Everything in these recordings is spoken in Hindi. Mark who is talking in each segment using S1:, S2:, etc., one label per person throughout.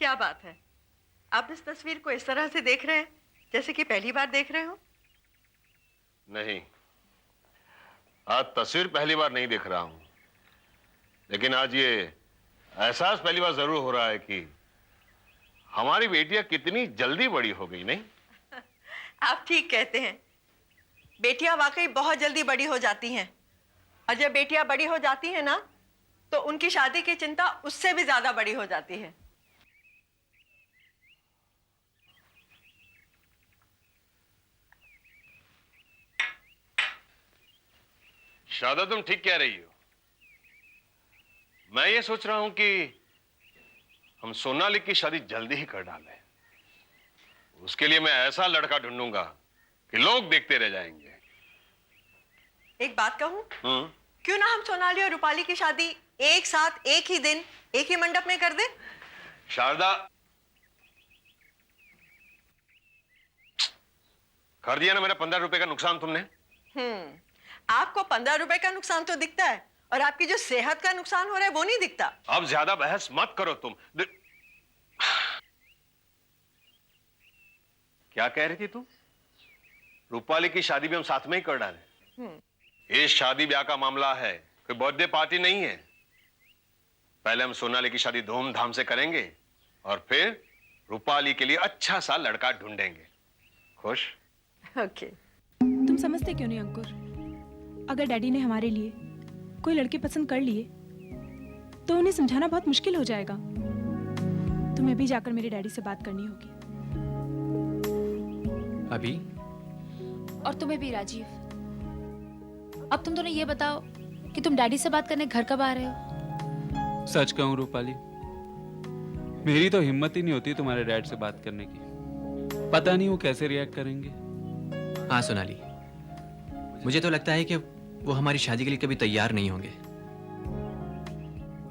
S1: क्या बात है, आप इस तस्वीर को इस तरह से देख रहे हैं जैसे कि पहली बार देख रहे हो?
S2: नहीं, आज तस्वीर पहली बार नहीं देख रहा हूं, लेकिन आज ये एहसास पहली बार जरूर हो रहा है कि हमारी बेटियां कितनी जल्दी बड़ी हो गई, नहीं?
S1: आप ठीक कहते हैं, बेटियां वाकई बहुत जल्दी बड़ी हो जाती हैं। और जब बेटियां बड़ी हो जाती हैं ना, तो उनकी शादी की चिंता उससे भी ज्यादा बड़ी हो जाती है।
S2: शादा, तुम ठीक कह रही हो। मैं ये सोच रहा हूं कि हम सोनाली की शादी जल्दी ही कर डालें। उसके लिए मैं ऐसा लड़का ढूंढूंगा कि लोग देखते रह जाएंगे।
S1: एक बात कहूं? क्यों ना हम सोनाली और रूपाली की शादी एक साथ, एक ही दिन, एक ही मंडप में कर दें?
S2: शारदा, कर दिया ना मेरा 15 रुपए का नुकसान तुमने।
S1: आपको 15 रुपए का नुकसान तो दिखता है, और आपकी जो सेहत का नुकसान हो रहा है वो नहीं दिखता।
S2: अब ज्यादा बहस मत करो तुम। क्या कह रही थी तुम? रूपाली की शादी भी हम साथ में ही कर डालें? ये शादी ब्याह का मामला है, कोई बर्थडे पार्टी नहीं है। पहले हम सोनाली की शादी धूमधाम से करेंगे और फिर रूपाली के लिए अच्छा सा लड़का ढूंढेंगे। खुश?
S1: ओके।
S3: तुम समझते क्यों नहीं अंकुर? अगर डैडी ने हमारे लिए कोई लड़के पसंद कर लिए तो उन्हें समझाना बहुत मुश्किल हो जाएगा। तुम्हें भी जाकर मेरे डैडी से बात करनी होगी।
S4: अभी?
S5: और तुम्हें भी राजीव। अब तुम दोनों ये बताओ कि तुम डैडी से बात करने घर कब आ रहे हो?
S4: सच कहूं रूपाली, मेरी तो हिम्मत ही नहीं होती तुम्हारे डैड से बात करने की। पता नहीं वो कैसे रिएक्ट करेंगे।
S6: हाँ सोनाली, मुझे तो लगता है कि वो हमारी शादी के लिए कभी तैयार नहीं होंगे।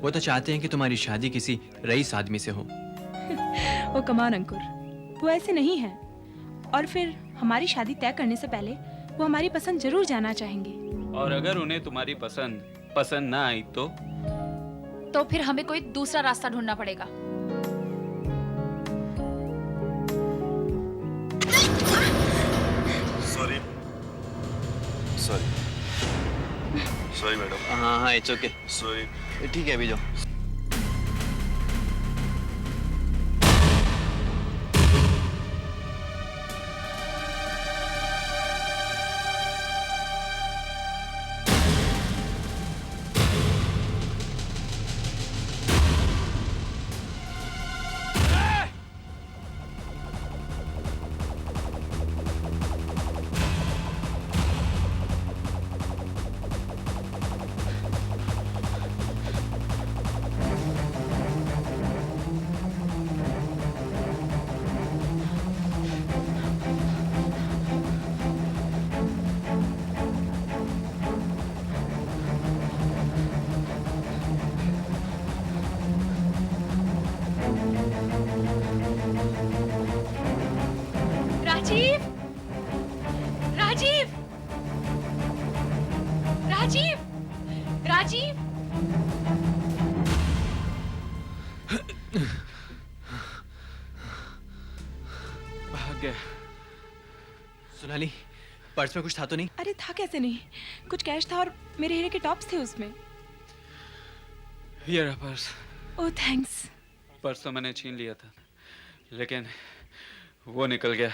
S6: वो तो चाहते हैं कि तुम्हारी शादी किसी रईस आदमी से हो।
S3: वो कमान अंकुर, वो ऐसे नहीं है। और फिर हमारी शादी तय करने से पहले वो हमारी पसंद जरूर जानना चाहेंगे।
S4: और अगर उन्हें तुम्हारी पसंद ना आई तो
S5: फिर हमें कोई दूसरा रास्ता ढूंढना पड़ेगा।
S2: Sorry sorry madam.
S6: हाँ इट्स ओके।
S2: सॉरी।
S6: ठीक है, अभी जाओ।
S5: राजीव! राजीव! राजीव! राजीव!
S4: भाग गया।
S6: सोनाली, पर्स में कुछ था तो नहीं?
S3: अरे था कैसे नहीं, कुछ कैश था और मेरे हीरे के टॉप्स थे उसमें।
S4: ये रहा पर्स।
S3: ओह थैंक्स।
S4: पर्स तो मैंने छीन लिया था, लेकिन वो निकल गया।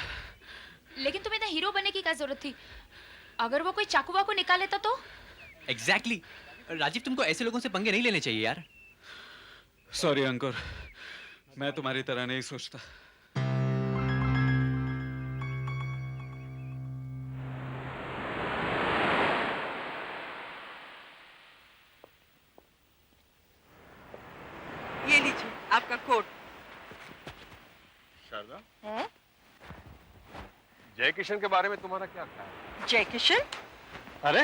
S5: लेकिन तुम्हें इतना हीरो बनने की क्या जरूरत थी? अगर वो कोई चाकू वाकू निकाल लेता तो?
S6: एग्जैक्टली। राजीव, तुमको ऐसे लोगों से पंगे नहीं लेने चाहिए यार।
S4: सॉरी अंकुर, मैं तुम्हारी तरह नहीं सोचता।
S1: ये लीजिए आपका कोट।
S2: शारदा, जय किशन के बारे में तुम्हारा क्या ख्याल है?
S1: जय किशन?
S2: अरे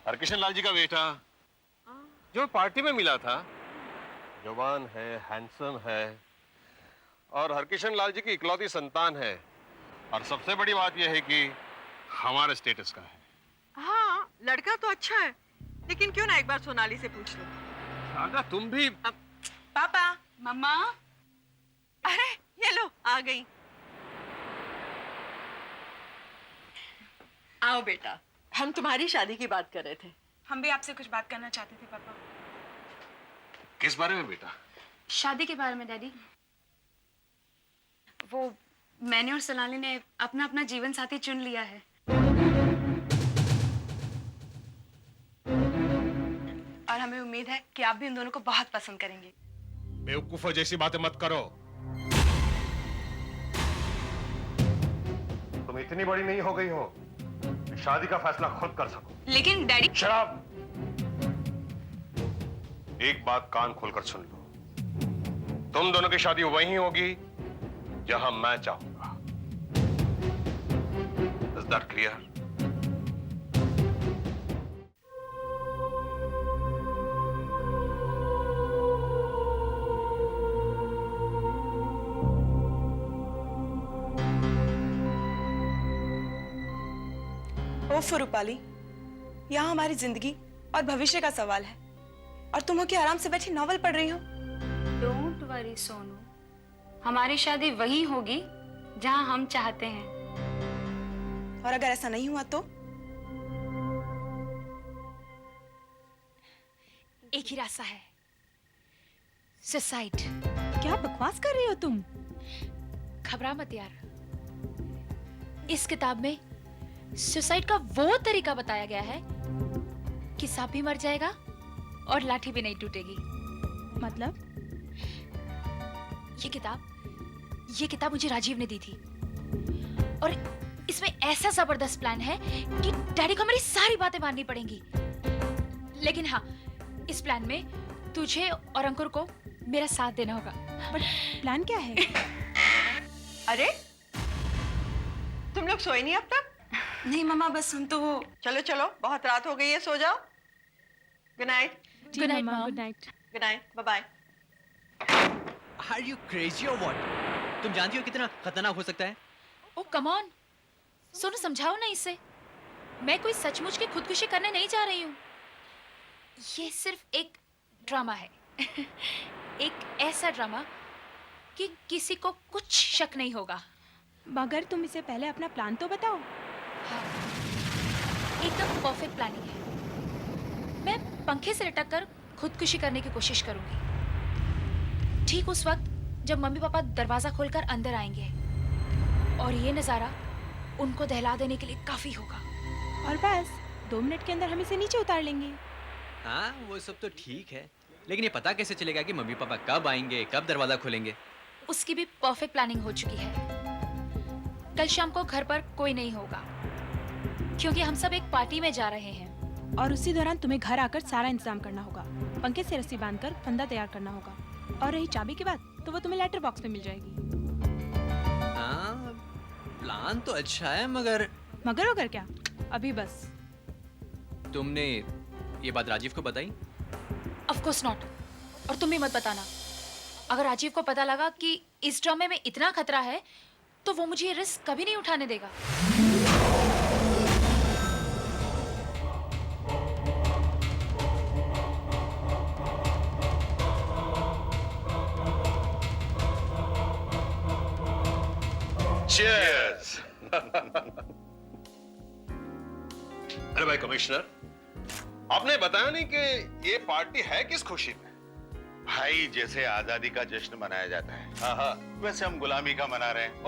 S2: हरकिशन लाल जी का बेटा, जो पार्टी में मिला था। जवान है, हैंडसम है, और हरकिशन लाल जी की इकलौती संतान है। और सबसे बड़ी बात यह है कि हमारे स्टेटस का है।
S1: हाँ, लड़का तो अच्छा है, लेकिन क्यों ना एक बार सोनाली से पूछ लो।
S2: शारदा, तुम भी।
S1: पापा।
S7: मम्मा,
S1: अरे ये लो आ गई। आओ बेटा, हम तुम्हारी शादी की बात कर रहे थे।
S3: हम भी आपसे कुछ बात करना चाहते थे पापा।
S2: किस बारे में बेटा?
S7: शादी के बारे में डैडी। वो मैंने और सोनाली ने अपना अपना जीवन साथी चुन लिया है। और हमें उम्मीद है कि आप भी उन दोनों को बहुत पसंद करेंगे।
S2: बेवकूफों जैसी बातें मत करो। तुम इतनी बड़ी नहीं हो गई हो कि शादी का फैसला खुद कर सको।
S7: लेकिन डैडी।
S2: शराब। एक बात कान खोलकर सुन लो, तुम दोनों की शादी वहीं होगी जहां मैं चाहूंगा। Is that clear?
S8: ओफ रूपाली, यहाँ हमारी जिंदगी और भविष्य का सवाल है और तुम हो कि आराम से बैठी नॉवल पढ़ रही हो।
S7: डोंट वरी सोनू, हमारी शादी वहीं होगी जहां हम चाहते हैं।
S8: और अगर ऐसा नहीं हुआ तो?
S5: एक ही रास्ता है, सुसाइड।
S3: क्या बकवास कर रही हो तुम?
S5: घबरा मत यार, इस किताब में सुसाइड का वो तरीका बताया गया है कि सांप भी मर जाएगा और लाठी भी नहीं टूटेगी।
S3: मतलब?
S5: ये किताब मुझे राजीव ने दी थी और इसमें ऐसा जबरदस्त प्लान है कि डैडी को मेरी सारी बातें माननी पड़ेंगी। लेकिन हाँ, इस प्लान में तुझे और अंकुर को मेरा साथ देना होगा।
S3: बट प्लान क्या है?
S1: अरे तुम लोग सोए नहीं अब तक?
S8: नहीं मम्मा, बस हम तो वो।
S1: चलो चलो, बहुत रात हो गई है, सो जाओ। Good night.
S3: जी
S5: Good night,
S3: मम्मा,
S5: Mom.
S3: Good night.
S1: Good night, bye bye.
S6: Are you crazy or what? तुम जानती हो कितना खतरनाक हो सकता है?
S5: ओ कम ऑन, सोनू समझाओ ना इसे। मैं कोई सचमुच की खुदकुशी करने नहीं जा रही हूँ। ये सिर्फ एक ड्रामा है। एक ऐसा ड्रामा कि किसी को कुछ शक नहीं होगा।
S3: मगर तुम इसे पहले अपना प्लान तो बताओ।
S5: हाँ, एकदम परफेक्ट प्लानिंग है। मैं पंखे से लटक कर खुदकुशी करने की कोशिश करूंगी। ठीक उस वक्त जब मम्मी पापा दरवाजा खोलकर अंदर आएंगे और ये नजारा उनको दहला देने के लिए काफी होगा।
S3: और बस 2 मिनट के अंदर हम इसे नीचे उतार लेंगे।
S6: हाँ, वो सब तो ठीक है, लेकिन ये पता कैसे चलेगा कि मम्मी पापा कब आएंगे, कब दरवाजा खोलेंगे?
S5: उसकी भी परफेक्ट प्लानिंग हो चुकी है। कल शाम को घर पर कोई नहीं होगा क्योंकि हम सब एक पार्टी में जा रहे हैं।
S3: और उसी दौरान तुम्हें घर आकर सारा इंतजाम करना होगा। पंखे से रस्सी बांधकर फंदा तैयार करना होगा। और रही चाबी की बात, तो वो तुम्हें लेटर बॉक्स में मिल जाएगी।
S6: हाँ, प्लान तो अच्छा है, मगर
S3: मगर क्या? अभी बस।
S6: तुमने ये बात राजीव को बताई?
S5: Of course not. और तुम भी मत बताना। अगर राजीव को पता लगा कि इस ड्रामे में इतना खतरा है तो वो मुझे ये रिस्क कभी नहीं उठाने देगा।
S2: Cheers! अरे भाई कमिश्नर, आपने बताया नहीं कि ये पार्टी है किस खुशी में?
S9: भाई, जैसे आजादी का जश्न मनाया जाता है,
S2: हाँ हाँ,
S9: वैसे हम गुलामी का मना रहे हैं।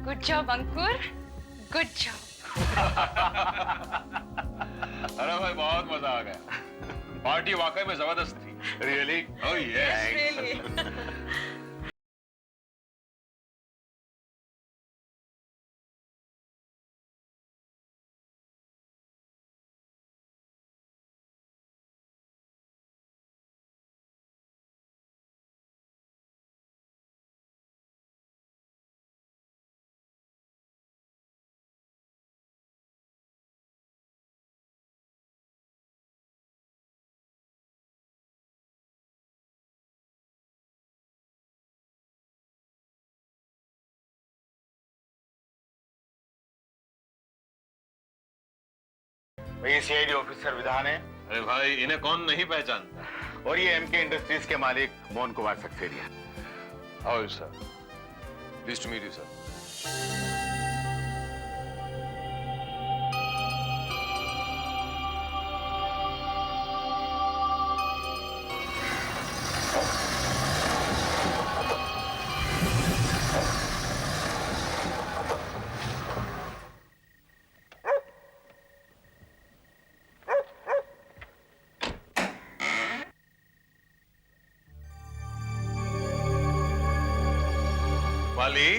S7: गुड जॉब अंकुर, गुड जॉब।
S2: अरे भाई बहुत मजा आ गया। पार्टी वाकई में जबरदस्त थी। रियली? Oh yes.
S9: ये सीआईडी ऑफिसर विधान है
S2: अरे भाई इन्हें कौन नहीं पहचानता।
S9: और ये एमके इंडस्ट्रीज के मालिक Mohan Kumar Saksaria.
S2: How sir, please to meet you sir. वाली,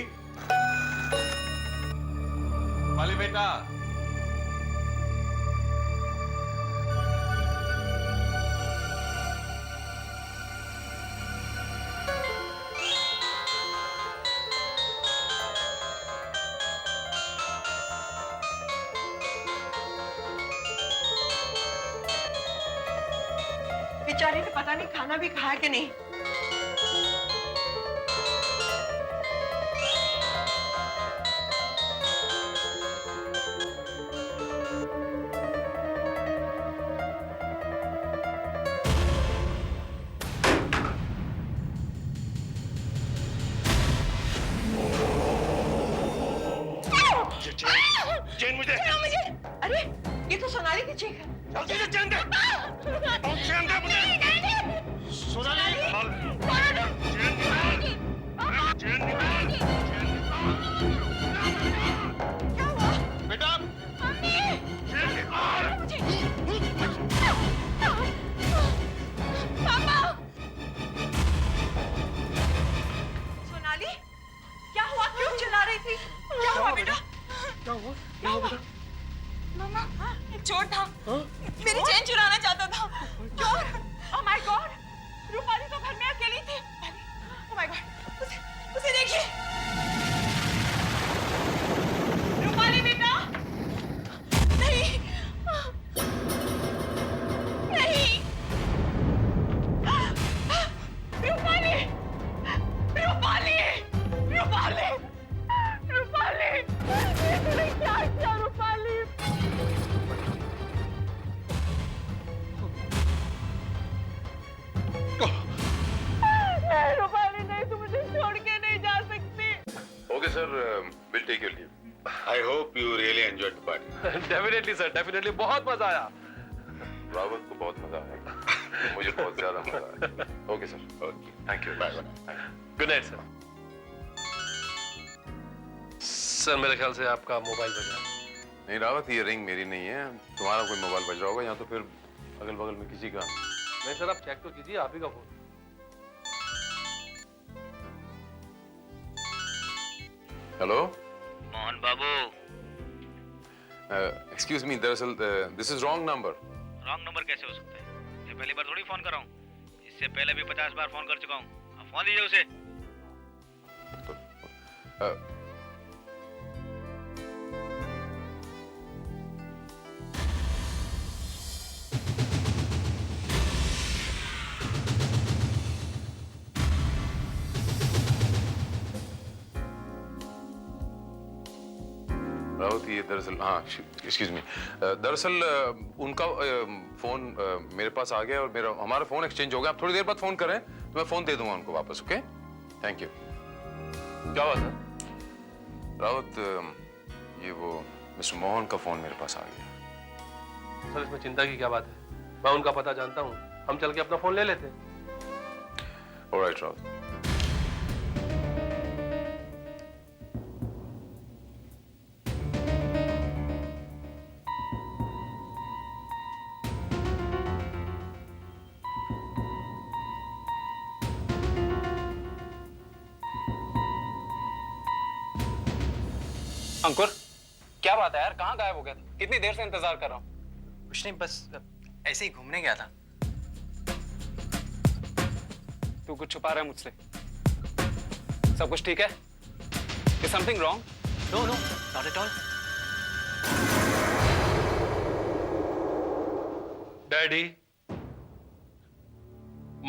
S2: वाली बेटा।
S1: बेचारे ने पता नहीं खाना भी खाया कि नहीं।
S9: चैन मुझे।
S1: अरे ये तो सोनाली की चीख है।
S9: जल्दी से चैन दे। चैन दे मुझे। सोनाली। चैन निकाल। चैन निकाल।
S1: क्या हुआ?
S2: बेटा
S9: चैन निकाल।
S1: सोनाली क्या हुआ? क्यों चिल्ला रही थी? क्या हुआ बेटा?
S8: क्या हुआ? मामा, एक चोर था। मेरी चेन चुराना चाहता था।
S1: चोर? Oh my God! रूपाली तो घर में अकेली थी। Oh my God! उसे देखिए। रूपाली बेटा? नहीं। नहीं। रूपाली! रूपाली! रूपाली! रूपाली! ये तूने क्या किया रूपाली? नहीं रूपाली नहीं, तू मुझे छोड़ के नहीं जा सकती।
S9: Okay sir, will take your leave. I hope you really enjoyed the party.
S2: Definitely sir, definitely बहुत मजा आया।
S9: रावत को बहुत मजा आया। मुझे बहुत ज्यादा मजा आया। Okay sir, okay, thank you, bye bye.
S2: Good night sir. Sir मेरे ख्याल से आपका मोबाइल बजा।
S9: नहीं रावत, ये रिंग मेरी नहीं है, तुम्हारा कोई मोबाइल बज रहा होगा, या तो फिर अगल बगल में किसी का।
S2: नहीं सर, आप चेक तो कीजिए, आप ही का फोन।
S9: हेलो
S10: मोहन बाबू।
S9: एक्सक्यूज मी, दरअसल this is wrong number.
S10: Wrong number कैसे हो सकता है? ये पहली बार थोड़ी फोन कर रहा हूँ, इससे पहले भी 50 बार फोन कर चुका हूँ। आप फोन दीजिए उसे।
S9: रावत, ये दरअसल, हाँ एक्सक्यूज मी, दरअसल उनका फोन मेरे पास आ गया और हमारा फोन एक्सचेंज हो गया। आप थोड़ी देर बाद फोन करें तो मैं फोन दे दूंगा उनको वापस। Okay, thank you.
S2: क्या हुआ सर?
S9: रावत, ये वो मिस्टर मोहन का फोन मेरे पास आ गया।
S2: सर इसमें चिंता की क्या बात है? मैं उनका पता जानता हूँ, हम चल के अपना फोन ले लेते हैं।
S9: ऑलराइट रावत।
S4: अंकुर, क्या बात है यार, कहाँ गायब हो गया था? कितनी देर से इंतजार कर रहा हूँ।
S6: कुछ नहीं, बस ऐसे ही घूमने गया था।
S4: तू कुछ छुपा रहा है मुझसे? सब कुछ ठीक है? Is something wrong?
S6: No no, not at all.
S11: Daddy,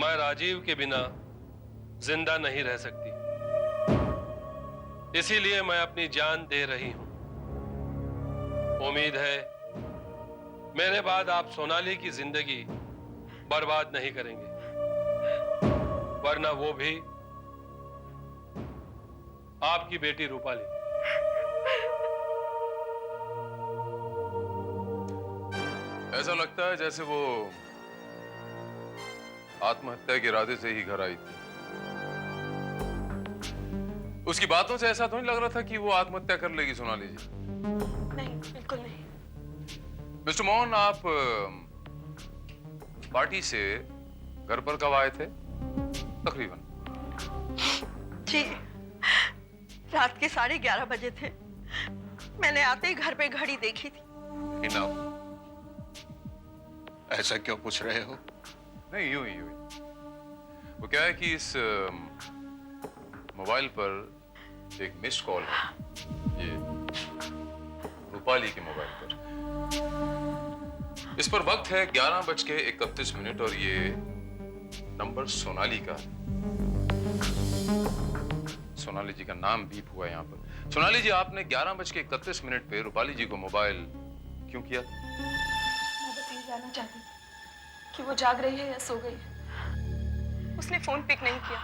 S11: मैं राजीव के बिना जिंदा नहीं रह सकती, इसीलिए मैं अपनी जान दे रही हूं। उम्मीद है मेरे बाद आप सोनाली की जिंदगी बर्बाद नहीं करेंगे, वरना वो भी आपकी बेटी रूपाली।
S9: ऐसा लगता है जैसे वो आत्महत्या के इरादे से ही घर आई थी। उसकी बातों से ऐसा तो नहीं लग रहा था कि वो आत्महत्या कर लेगी सोनाली जी।
S8: नहीं, बिल्कुल नहीं।
S9: मिस्टर मोहन, आप पार्टी से घर पर कब आए थे तकरीबन?
S1: जी, रात के 11:30 बजे थे। मैंने आते ही घर पे घड़ी देखी थी।
S2: इनाम, ऐसा क्यों पूछ रहे हो?
S9: नहीं, यूं ही। वो क्या है कि इस मोबाइल पर एक मिस्ड कॉल है, ये रूपाली के मोबाइल पर। इस पर वक्त है 11:31 और ये नंबर सोनाली का है। सोनाली जी का नाम बीप हुआ यहाँ पर। सोनाली जी, आपने 11:31 पे रूपाली जी को मोबाइल क्यों किया?
S8: मैं बस ये जानना चाहती थी कि वो जाग रही है या सो गई है। उसने फोन पिक नहीं किया।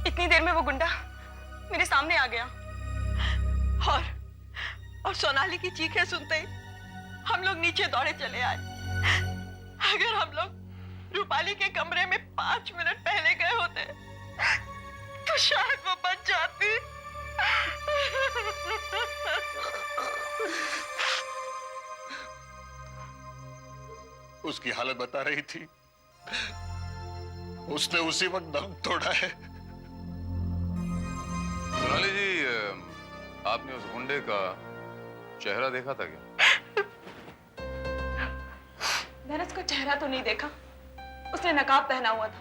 S8: इतनी देर में वो गुंडा मेरे सामने आ गया।
S1: और सोनाली की चीखें सुनते ही हम लोग नीचे दौड़े चले आए। अगर हम लोग रूपाली के कमरे में 5 मिनट पहले गए होते तो शायद वो बच जाती।
S2: उसकी हालत बता रही थी, उसने उसी वक्त दम तोड़ा है।
S9: सोनाली जी, आपने उस गुंडे का चेहरा देखा था क्या?
S8: मैंने उसका चेहरा तो नहीं देखा। उसने नकाब पहना हुआ था,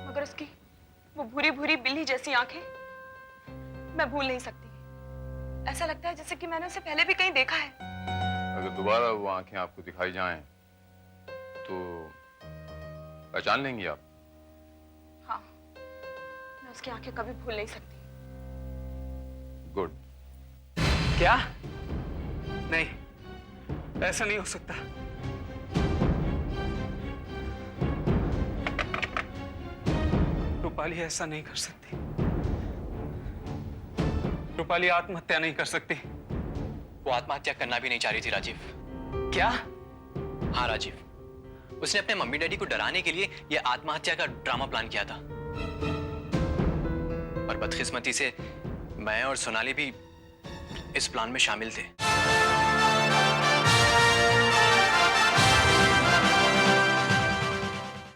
S8: मगर उसकी वो भूरी भूरी बिल्ली जैसी आंखें मैं भूल नहीं सकती। ऐसा लगता है जैसे कि मैंने उसे पहले भी कहीं देखा है।
S9: अगर दोबारा वो आंखें आपको दिखाई जाएं, तो पहचान लेंगी आप?
S8: हाँ, मैं उसकी आंखें कभी भूल नहीं सकती।
S9: गुड।
S4: क्या? नहीं, ऐसा नहीं हो सकता। रूपाली ऐसा नहीं कर सकती। रूपाली आत्महत्या नहीं कर सकती।
S6: वो आत्महत्या करना भी नहीं चाह रही थी राजीव।
S4: क्या?
S6: हाँ राजीव, उसने अपने मम्मी डैडी को डराने के लिए यह आत्महत्या का ड्रामा प्लान किया था। और बदकिस्मती से मैं और सोनाली भी इस प्लान में शामिल थे।